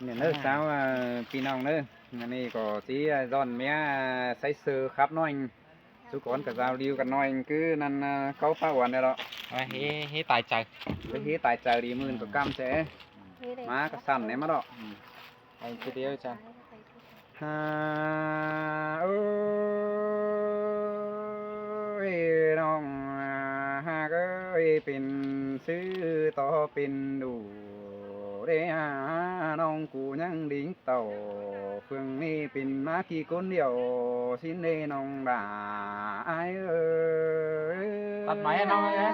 เนี่ยเนื้อสาวพี่น้องเนื้ออันนี้ก็สีร้อนเมียใส่เสื้อครับน้อยสุกอนกับเราดีกันน้อยคือนั่นเขาป้าวันเนี่ยหรอเฮ้ตายใจไปเฮตายใจดีมื่นก็กำเสมาก็สั่นเนี่ยมาดอกไอ้ทีเดียวจ้ะฮ่าโอ้ยน้องฮาก็เป็นซื้อต่อเป็นดูเด้ฮาน้องกูยังดิ้งเต่าเฟื่องนี่เป็นมากี่คนเดียวสิ้นเด้น้องด่าไอ้เอ้ยตัดไม้ให้น้องเลยนะ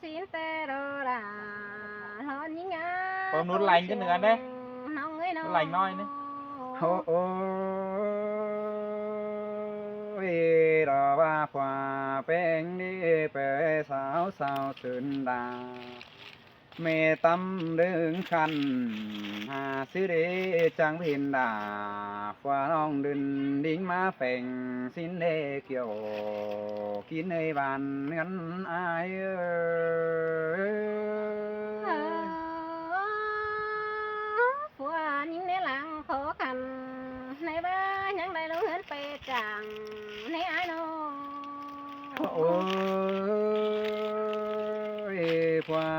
xin tê đồ là lo nhí ngá เพิ่มนุ่นไหลกันเหนือเด้ nong ấy nó ไหลน้อยนี่ โอ้โอ้ยดอกว่าฟ้าเป็นนี่เปสาวสาวสุนดาเมตำดึงคันหาซื้อเดจังเห็นดาฟ้าน้องดึนดิ้งมาแฝงสิ้นเดเกี่ยวกินในบ้านงั้นอายเอ้ย phùa những nét lặng khó khăn này ba những đại lưu hết pe chàng này ai nó โอ้ยกว่า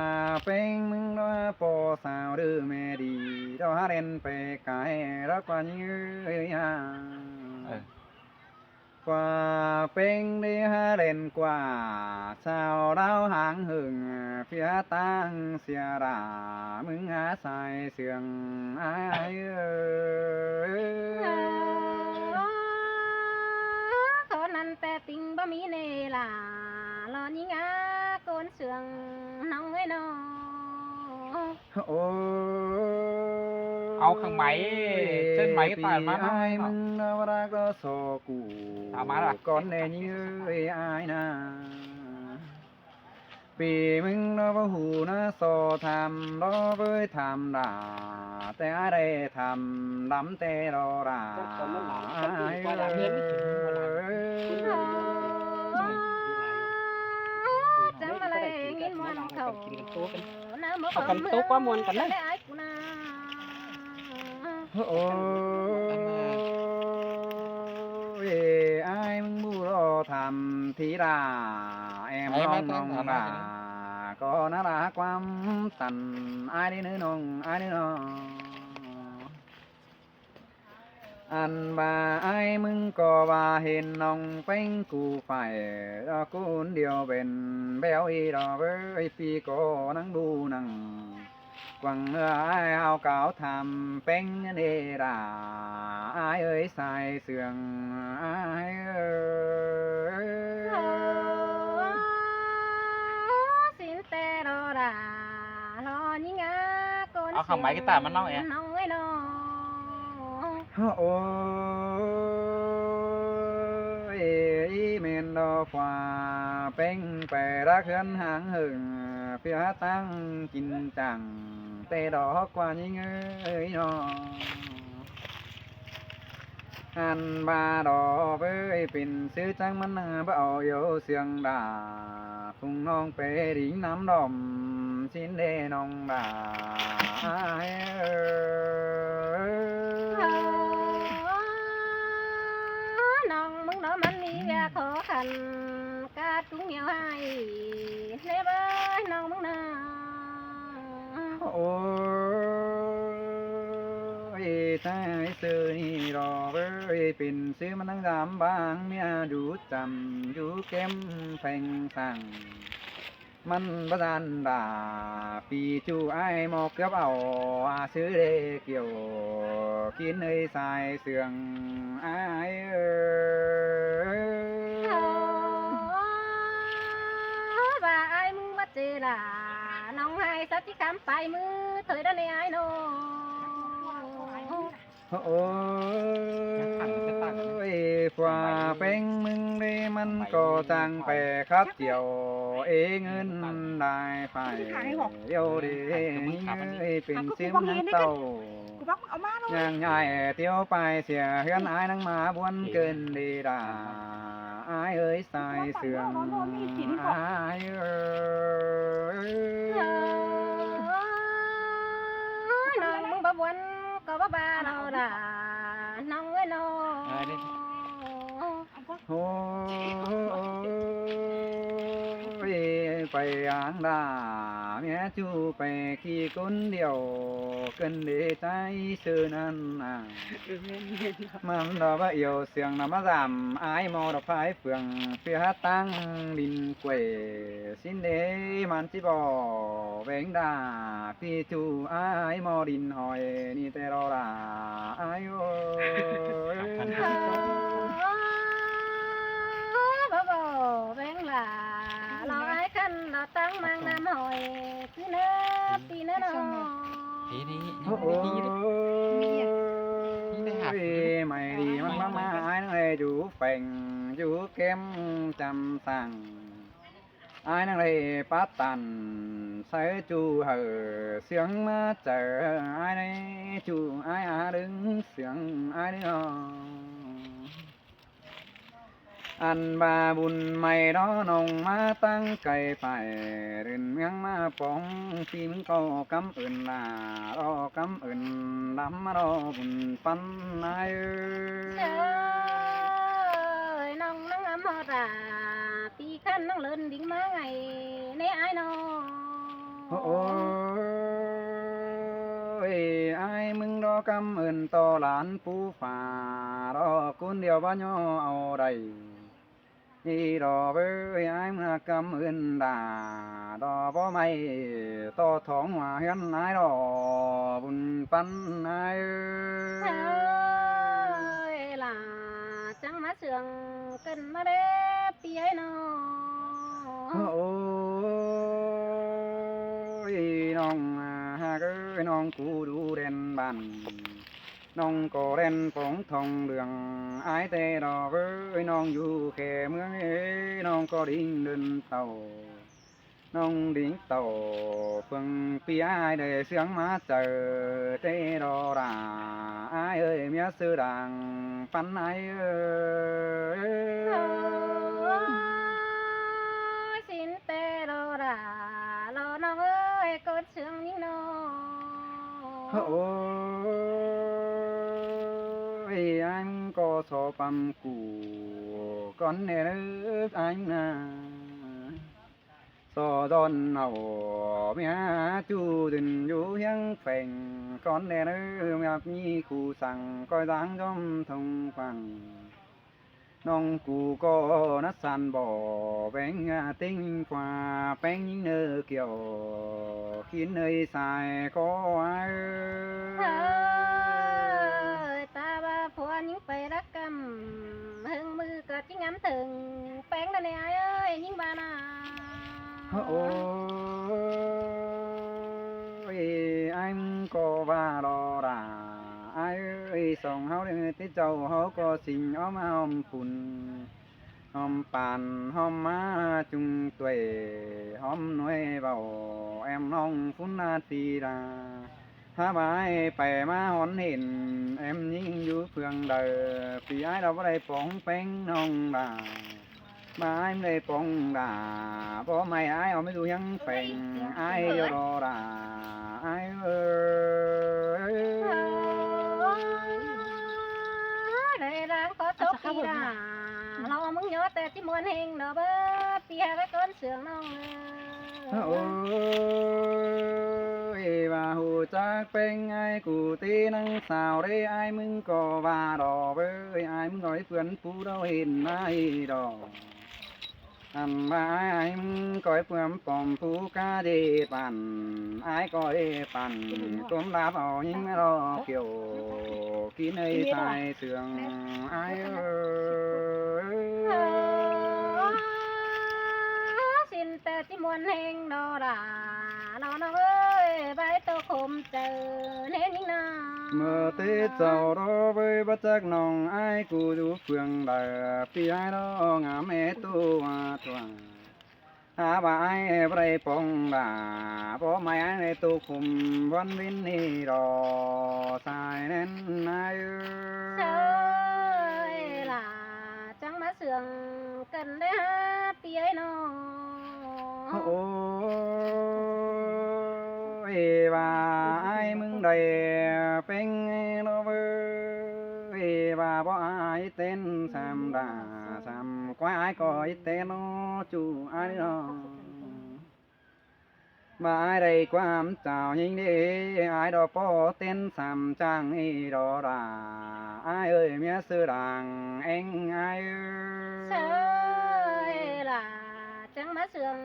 เป็นมึงน้อยปอสาวดื้อแม่ดีเราหาเล่นไปไกลรักกว่านี้กว่าเป็นได้หาเล่นกว่าสาวเราหางหึงเพียตั้งเสียดามึงหาใส่เสียงอายเอ้ย khó năn te tình ba mi nề là lo nhí ngá côn sườn nong ấy nó โอ้ย เอาข้างไหมเส้นไหมก็ตายมา ไอ้มึงน่ารักก็โซกู เอามาล่ะ ก่อนแน่ยื้อไอ้นะปีมึงน่าบ่หูนะโซทำรอเว้ยทำด่าแต่ไอ้ได้ทำดำแต่รอด่าไอ้เอ้ย chẳng mà lại nghìn mòn khẩu nó mất เอากันตุ๊กว่า มวนกันเลย ai cũng na โอ้ยไอ้มึงบูรอทำทีราแอมน้องน้องด่าก็น่ารักความตันไอ้นี่น้องไอ้นี่น้องอันบ่าไอ้มึงก็ว่าเห็นน้องเป็นกูไฟแล้วกูเดียวเป็นแบวอีดอกเอ้ยปีก็นั่งดูนั่ง quăng ai ao cáo thầm bánh nê đà ai ơi sai sườn ai ơi xin tê đồ đà lo nhí ngá côn เอาข้างไหมก็ตายมันน้องเอ๋ nong ấy nó ôi men đo phà bánh bè đã khấn hàng hừng phía tăng chín chẳng tê đó qua những ơi nó ăn ba đỏ với pin sứ trắng mắn bảo yêu sương đà phùng non bể đỉnh nắm đom xin đê non đà nong mừng đó mình đi ra khó khăn ca trúng nghèo hai nè bơi nong mừng nào ôi tai sư ni rò với pin sư mà đang giảm bang mía đủ chầm đủ kem phèn sangมันประจันดาปีจูไอหมอกกับเอาซื้อเดเกี่ยวกินในสายเสื่องไอเอ้ย và ai mừng bắt chê là nong hai sao chỉ khám phải mưa thời đó này ai nô โอ้ยฝ่าเป็นมึงได้มันก็จังไปครับเจียวเองเงินได้ไปเดียวดีเป็นซิมนังเต่า Cô bác ông má nó ย่างใหญ่เที่ยวไปเสียเฮือนอายนังมาบวนเกินดีดาอายเอ้ยสายเสื่องอายเอ้ย buồn có bá ba nào đã nong ơi nó đi. โอ้ยไปอ่างดาเมียจูไปขี่คนเดียวเกินเดใจซื่อนั่นน่ะมันดอกว่าเอียวเสียงนำมาจำอายมอดอกไฟเฟืองเปียตั้งดินเกวสินเดมันจิบอเวงดาพี่จูอายมอดินหอยนี่แต่รอลาอายโอ้ย bố bố bên là lo ai khăn lo tăng mang nam hồi cứ nữa tí nữa nó Đi đi. โอ้ยไม่ดีมันมาไม้เลยอยู่แป่งอยู่เก็มจำสั่งไอ้นั่งเลยปัดตันใส่จูเหอเสียงมาเจอไอ้ในจูไอ้อาดึงเสียงไอ้เดียวอันบาบุญไม่รอนงมาตั้งไก่ไปเรินเมืองมาปองที่มึงก็กำอื่นลารอกำอื่นดำมารอบุญปันนาย trời nong nắng ấm hoa trà tí khăn nắng lên đỉnh má ngày nè ai nó โอ้ยไอ้มึงรอกำอื่นต่อหลานผู้ฝ่ารอคนเดียวบ้านย่อเอาได้นี่รอเว้ยไอ้มึงกำอื่นด่ารอบ่ไม่ต่อท้องว่าเฮียนนายรอบุญปันนาย trời là trắng má sườn cần má đế tí ấy nó โอ้ยน้องหากเอ้ยน้องกูดูเด่นบันน้องก็เด่นปองทองเหลืองอายแต่ดอกเอ้ยน้องอยู่แค่เมืองเอ้ยน้องก็ดิ่งเดินเต่าน้องดิ่งเต่าเพิ่งปีอายได้เสียงมาเจอเจดอราอายเอ้ยเมียซื้อดังปันอายเอ้ย Ôi, xin tê đồ đà lo nó ơi cốt sương những nó โอ้ยอันก็สอปั๊มกูก่อนเนรอันน่ะสอดอนเอาเมียจูดินอยู่ยังแฝงก่อนเนรมีมีคู่สั่งก้อยดังจอมทงฟังน้องกูก็นัดสันบ่แบงติ้งกว่าแป้งยิงเนื้อเกี่ยวกินเนยใส่ก็ไอ้ Ơi, ta ba phua những bầy đá cầm hương mư cờ chính ngắm thường bén đây nè ai ơi những bà nà โอ้ยไอ้มึงก็ว่ารอราไอ้เอ้ยส่งเฮาเด้อที่เจ้าเฮาก็สิ่งอ้อมหอมปุ่นหอมปานหอมมาจุงตัวหอมหน่วยเบาแอมน้องฟุ้นนาทีดาถ้าบายไปมาหอนเห็นแอมยิงอยู่เพื่องเดอปีไอ้เราบ่ได้ปองแป้งน้องดา mà em đây con đà có mày ai ở mấy đuôi hắn phèn ai vô đồ đà ai ơi đây đang có tốt đi đà lo muốn nhớ tê chỉ muốn hình đó bơ pia với con sườn nó ôi bà hù chắc bên ai cụ tí năng sao đấy ai mừng có và đỏ với ai mừng nói phượn phú đâu hình ai đỏ anh ba ai coi phượm phòng phú ca đi bàn ai coi bàn tôm đá vào những đó kiểu kín ấy sai sườn ai ơi xin tê chỉ muốn hình đó đà nó ơi bay tô khum chờ nên những nào mơ tết giàu đó với bất giác nòng ai cụ đủ phường đời phi ai đó ngã mẹ tu mà thoảng bà ai bay phong đà bố mày ai này tu khum văn vinh đi đò sai nên ai trời là trắng má sườn cần đấy ha pia ấy nó ôi bà ai mừng đầy เป็นnó với và bỏ ai tên sam đà sam quái coi tên nó chủ ai đó mà ai đây quan chào nhìn đi ai đó bỏ tên sam trang ấy đó là ai ơi mẹ sư đàng anh ai sơi là chẳng má sườn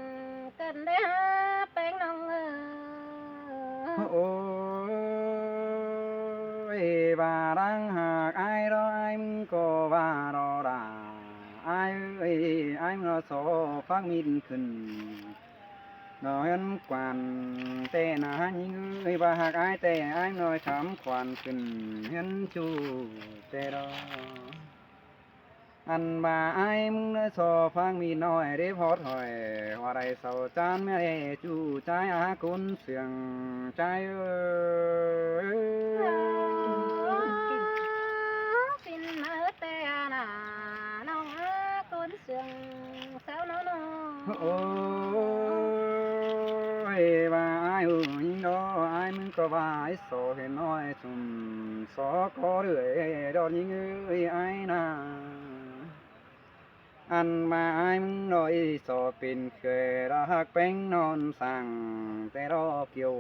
cần để ha bánh nông ôi bà đang hạc ai đó anh có bà đó là ai ơi anh nó số phát min khẩn nó hắn quản tê na những người bà hạc ai tê anh nói thắm quản khẩn hắn chu tê đó anh bà ai muốn nói so phang mi nói để hót hỏi hoa đây sầu chan mẹ chú trái á cún xiềng trái ơi xin mơ tê na nông á con sườn sao nó ôi bà ai ơi đó ai muốn có bà ấy so thì nói chung so có đứa đó những người ai na anh mà anh nói so pin khơi ra hạc bánh non sangแต่รอเกี่ยว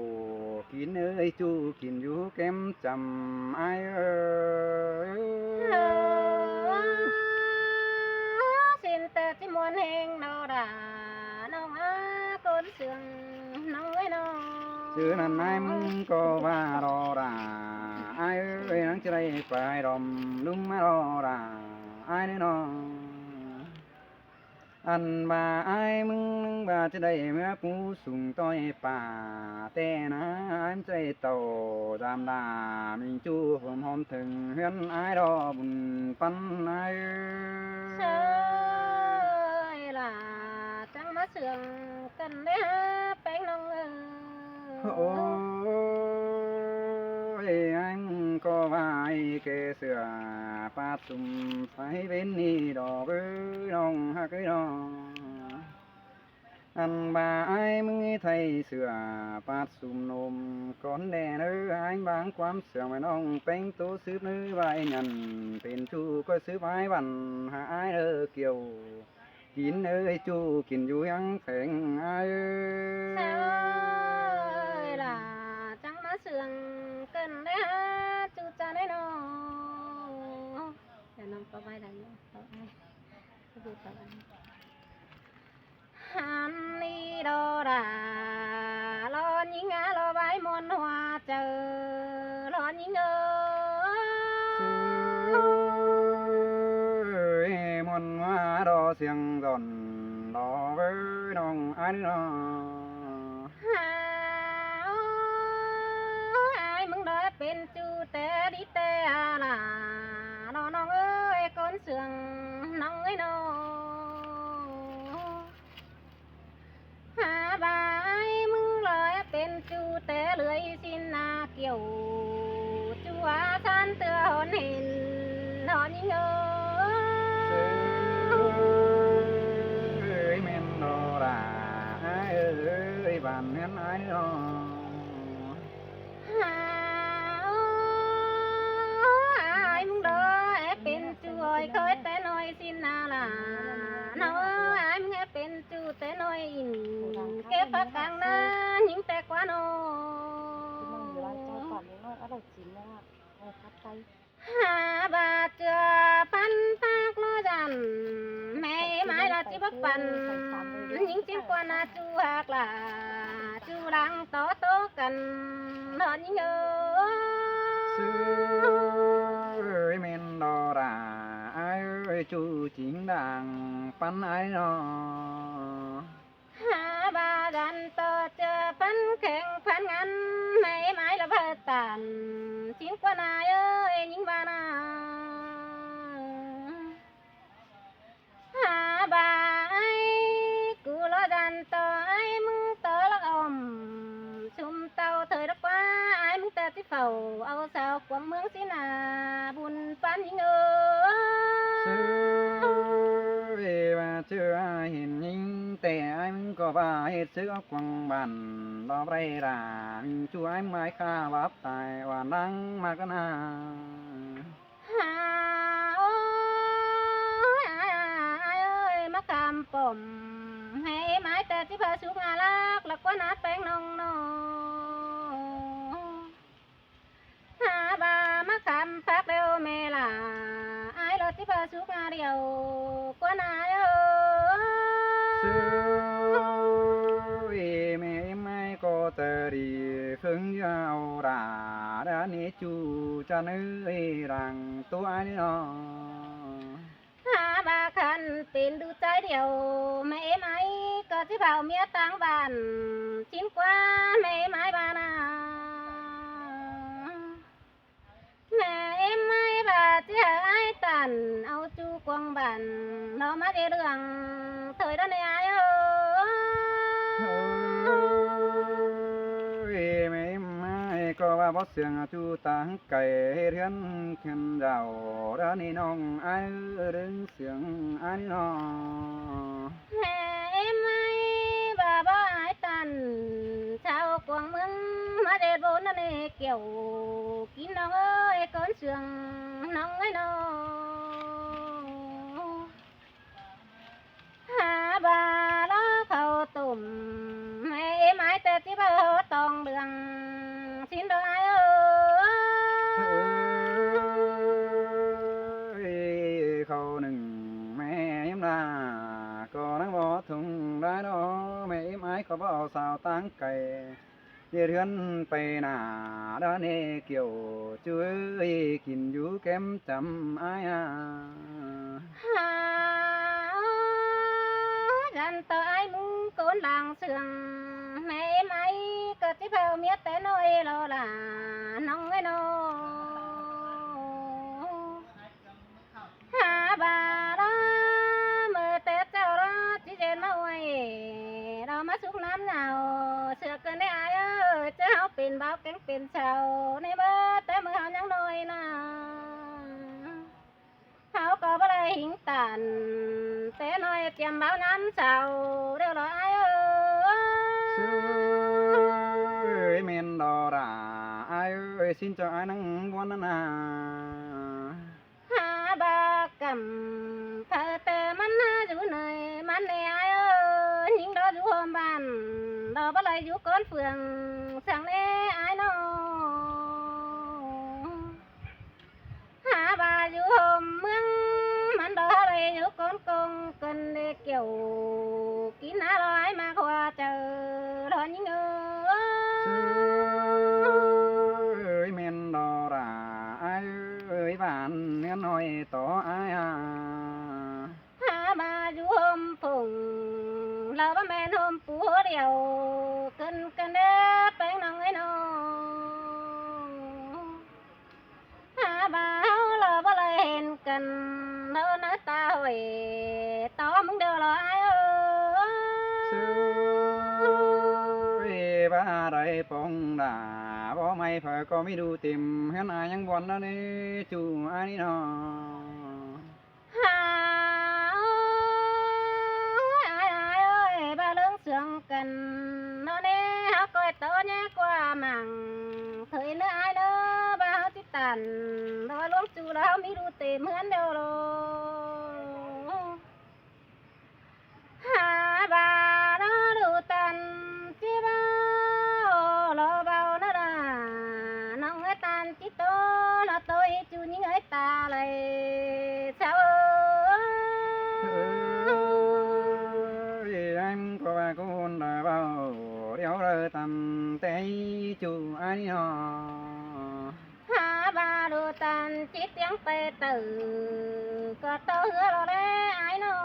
กินเอ้ยจูกินอยู่เข็มจำไอ้เอ้ย xin tê chỉ muốn hẹn nó đã nông á con sườn nông ấy nó ชื่อนั้นนายมึงก็ว่ารอดาไอ้เอ้ยนังจะได้ไปรอมลุงมารอดาไอ้นี่น้องอันบ่าไอ้มึงบ่าจะได้เมื่อผู้สูงต้อยป่าแต่นะไอ้ใจโตตามดามิงจูผมหอมถึงเฮือนไอ้รอบุญปันไอ้ sơi là chẳng má sườn cần để ha bánh nông โอ้ยอันก็ว่าไอ้เกเสือปาสุ่มไฟเป็นนี่ดอกเอ้ยน้องฮักเอ้ยน้องอันบ่าไอ้มึงไทยเสือปาสุ่มนมก่อนแดนเอ้ยไอ้บางความเสือไม่น้องเป็นตัวซื้อนื้อใบยันเป็นชูก็ซื้อใบวันหาไอ้เด้อเกี่ยวกินเอ้ยจูกินอยู่ยังแข็งไอ้ sơi là chẳng má sườn cần để ha chú cha đấy nó để nông có vai đánh nó ai cái gì tao đánh hắn đi đâu đã lo những ngã lo bãi muôn hoa chờ lo những ơi muôn hoa đo xiềng giòn đo với đồng ai nữa ai mừng đó bên chú té đi té là nó nong ơi con sườn nong ấy nó bà ai mừng lời bên chú té lưới xin kiểu chú san tựa hồn hình hồn những ơi men đo là ai ơi bàn hen ai đó ai mừng đó bên chú ơi khơi té nói xin là nó ai mừng bên chú té nói kế phát càng na những té quá nó bà chưa pan phát lo rằng mẹ mãi là chỉ bất phần những chiếc quan chú hoặc là chú đang tỏ tố cần hơn những ơi men đo là ai ơi chú chính đàng pan ai đó bà gần tờ chờ pan khen pan ngăn mẹ mãi là vợ tàn chiếc quan ai ơi những bà na bà ai cứ lo đàn tờ ai mừng tớ là ôm xung tàu thời đất quá ai mừng tờ tí phầu âu sao quăng mướn xí nà buồn pan những ơi bà chưa ห็นยิ่งแต่aiมึง có ba hết sức quăng bàn lo bay ra chú ái mai kha bắp tài và nắng mà cái na โอ้ยเอ้ยมะขามป่อมให้ไม้แต่ที่พาสุกอาลักแล้วก็นัดแป้งนองนอหาบามะขามพักเร็วเมล่าไอ้รถที่พาสุกอาเดียวก็นาย Sư mẹ mai có tờ đi phương giao ra đã nế chú cha nơi rằng tôi ai nó หาบาคันเป็นดูใจเดียวแม่ไม้ก็ที่เผาเมียต่างบ้านชิ้นกว่าแม่ไม้บ้านาแม่ไม้บาที่หาไอ้ตันเอาจูกวางบ้านเรามาเรื่องเถยด้านในไอ้mẹ mai có ba bó xương chú tăng cày thiên khen giàu đã nế nong ai đứng xương ai nó แม่ไม้บาบ้าไอ้ตันชาวกวางเมืองมาเด็ดบนนั่นเองเกี่ยวกินน้องเอ้ยก้อนเสืองน้องไอ้น้อง หาบาล้อเขาตุ่มให้ไม้แต่ที่เบอตองเดืองชิ้นดอกไอ้khâu nừng mẹ em là có nắng bó thùng đá đó mẹ em ái có bao sao táng cày về thuyềnไปหนาด้านนี้เกี่ยวช่วยกินอยู่แก้มจำอ้าย หาดันต่อไอ้มุงโกนลางเสืองแม่ไม้ก็ที่เผาเมียแต่น้อยรอล่ะน้องไอ้น้องหาบาล้อเมื่อแต่เจ้ารอที่เจนมาไว้เรามาสุกน้ำหนาวเสือเกินได้ไอ้เจ้าเป็นบ่าวแก๊งเป็นชาวในเมื่อแต่เมื่อเขายังน้อยนะเขาก็บ่ได้หิงตันแต่น้อยเตรียมบ่าวน้ำเช้าเร็วรอไอ้ ơi men đò ra ai ơi xin cho ai nắng quan na หาบากำเธอแต่มันหาอยู่เหนื่อยมันในไอ้ยิงดออยู่หอมบ้านดอบ่เลยอยู่ก้อนเฟืองสั่งแน่ไอ้น้องหาบาอยู่หอมเมืองมันดอเลยอยู่ก้อนกงกันเด็กเกี่ยวกินอร่อยมากกว่าเจอรอยิงơi men đò ra ai ơi bạn nghe nói tỏ ai หามาอยู่หอมผงเราบ่แม่นหอมปูเดียวกันกันเด้อแป้งน้องไอ้น้องหาบ่าเฮาเราบ่เลยเห็นกันเด้อหน้าตาหอยต่อมึงเด้อรอไอ้ba đại phong đà bó mày phải có mấy đu tìm hết ai nhang bọn đó đi chú ai nó หาไอ้เอ้ยบ่เรื่องเสืองกันเนาะแน่เฮาก้อยโตแน่กว่ามั่งเถยเนื้อไอ้เด้อบ่เฮาสิตันรอหลวงจูแล้วมีดูเต็มเหมือนเดียวโล หาบาโนดูตันจิบาโลเบานะดาน้องเอ้ยตันจิโตเราโตยจูนิ่งเอ้ยตาเลยเช้า em có ba con là bao đéo rơ tầm té chú ai nó หาบาดูตันจิเตียงเตตื่ก็โตเหือเราได้ไอ้น้อง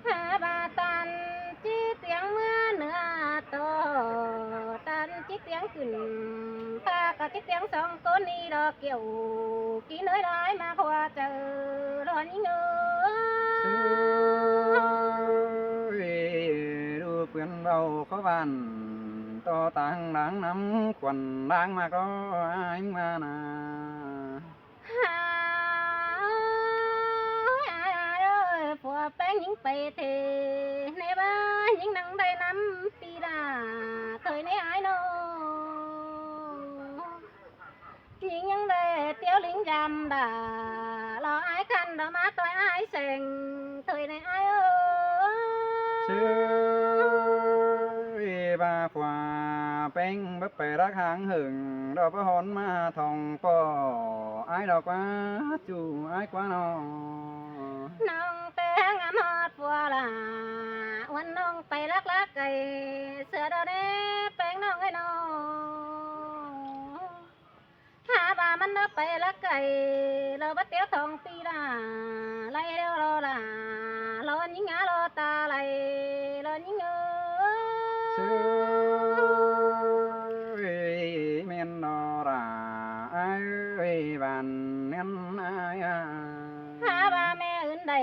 หาบาตันจิเตียงเมื่อเนื้อโตตันจิเตียงขึ้นพาก็จิเตียงสองคนนี้ดอกเกี่ยวกินเอ้ยได้มาขวาเจอรอนยิ่งเอ้ย ดูเพื่อนเราเขาบ้านต่อต่างดังน้ำควันดังมาก็ไอ้มานา หาเอ้ย ผัวแป้งยิงไปเทในบ้านยิงนังได้น้ำปีดาเคยในไอ้โนยิงยังได้เตี้ยวลิงยำด่ารอไอ้คันรอมาต่อยไอ้เสงเคยในไอ้เออ chơi ba phòa bánh bắp bè rác hàng hưởng đó có hón mà thòng po ai đó quá chú ai quá nó น้องแป้งอมอดบัวล่ะวันน้องไปลักลักไก่เสือดอเด้แป้งน้องไอ้น้องหาบ่ามันเด้อไปลักไก่เราบัดเตี้ยวทองปีล่ะไล่เร็วรอล่ะรอยิงหารอตาไหลรอยิงchơi men nó ra ai ơi bàn nên ai à หาบ่าแม่อื่นใด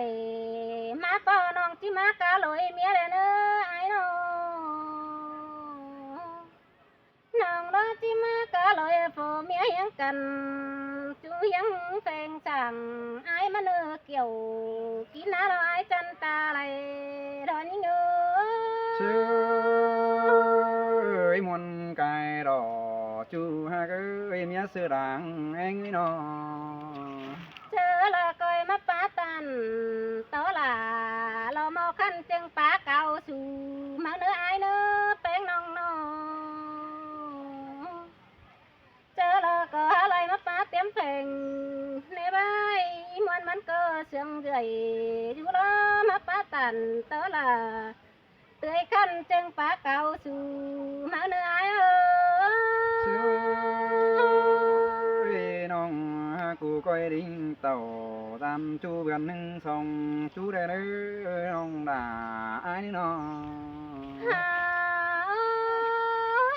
มาป้อน้องจิมากะลอยเมียเด้อเน้อไอ้น้องน้องรอจิมากะลอยโฟเมียเฮียงกันจูเฮียงแฟงสั่งไอ้มาเนื้อเกี่ยวกินน้าเราไอ้จันตาไหลรอนี่เงอ chơi muôn cái đỏ chú ha cái mía sữa đàng anh ấy nó เจอละก้อยมาป้าตันโตละเราเมาขั้นจึงป้าเก่าสู่มาเนื้อไอ้เนื้อแป้งน้องน้องเจอละก็อะไรมาป้าเตรียมเพลงในใบมวนมันก็เสียงเรื่อยอยู่ละมาป้าตันโตละเตยขั้นจึงป้าเก่าสู่มาเนื้อไอ้เออ chơi nong cụ coi đinh tàu tam chú gần nâng sông chú đây nữa nong đà ai nó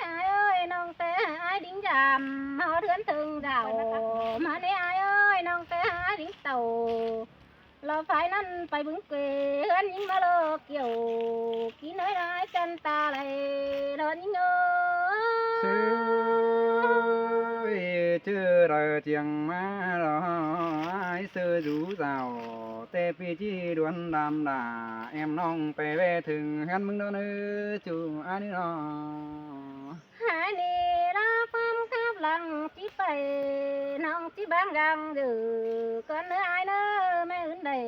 ai ơi nông té ai đính ràm họ thướn thường rào mà nè ai ơi nông té ai đính tàu lo phải năn phải bứng quê hơn những mà lo kiểu ký nói ai chân ta lại lo những chơi chưa rồi chiang má rồi ai sơ rú rào tê pi chi đuôn đàm đà em nong pe ve thường hắn mừng đó nữa chú ai nữa nó hai nè ra pham khắp lăng chỉ phải nông chỉ bán gang được con nữa ai nữa mấy ứng đầy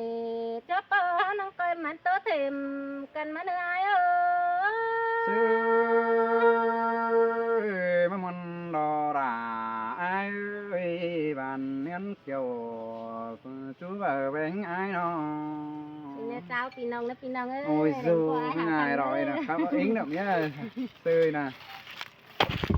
cho bao nông coi mặt tớ thêm cần mà nữa ai ơi chơi mà mòn đò đà ai ơi bàn nhân kiểu chú vợ bánh ai nó nhà sao pin nông ơi ôi dù ngài rồi nè không có yến đâu nhá tươi nè